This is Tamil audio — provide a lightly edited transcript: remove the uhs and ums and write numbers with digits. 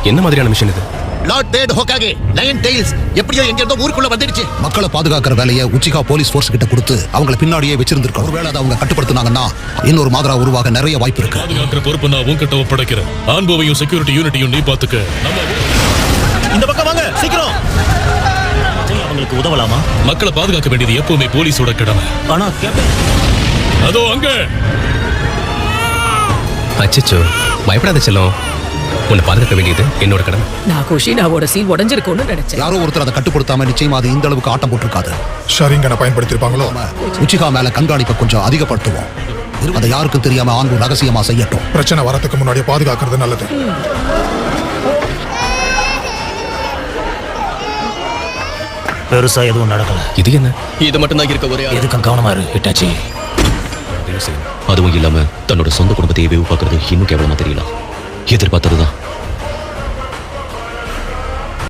என்ன மாதிரியான மிஷன் இது? லார்ட் பேட் ஹோகாகே லயன் டெயில்ஸ் எப்படியோ எங்க இருந்தோ ஊருக்குள்ள வந்துடுச்சு. மக்களை பாதுகாக்கிற வேலையை உச்சிகா போலீஸ் ஃபோர்ஸ் கிட்ட கொடுத்து அவங்களை பின்னாடியே வச்சிருந்திருக்கோம். ஒருவேளை அதை அவங்க கட்டுப்படுத்தினாங்கன்னா இன்னொரு மாதிரா உருவாக நிறைய வாய்ப்பு இருக்கு. பாதுகாக்கிற பொறுப்பு நான் உன்கிட்ட ஒப்படைக்கிறேன். ஆன்போவையும் செக்யூரிட்டி யூனிட்டையும் நீ பாத்துக்க. இந்த பக்கம் வாங்க சீக்கிரம். அவங்களுக்கு உதவலாமா? மக்களை பாதுகாக்க வேண்டியது எப்பவுமே போலீஸோட கடமை. ஆனா கேப்டன் அதோ அங்க. அச்சச்சோ, பயப்படாத செல்லம். உன்னை பாதுகாக்க வேண்டியது என்னோட கடமை. நான் குஷினாவோட சீல் உடைஞ்சிருக்கும்னு நினைச்சேன். யாரோ ஒருத்தர் அதை கட்டுப்படுத்தாம நிச்சயமா அது இந்த அளவுக்கு ஆட்டம் போட்டிருக்காது. ஷரிங்கனை பயன்படுத்திருப்பாங்களோ? உச்சிகா மேல கண்காணிப்பை கொஞ்சம் அதிகப்படுத்துவோம். அதை யாருக்கும் தெரியாம ஆண்டு ரகசியமா செய்யட்டும். பிரச்சனை வரதுக்கு முன்னாடியே பாதுகாக்கிறது நல்லது. பெருசா எதுவும் நடக்கல. இது என்ன? இது மட்டும் தான் இருக்க ஒரே எதுக்கும் கவனமா இரு ஹிட்டாச்சி. அதுவும் இல்லாம தன்னோட சொந்த குடும்பத்தை வேவு பார்க்கறது இன்னும் கேவலமா தெரியல. எதிர்பார்த்ததுதான்.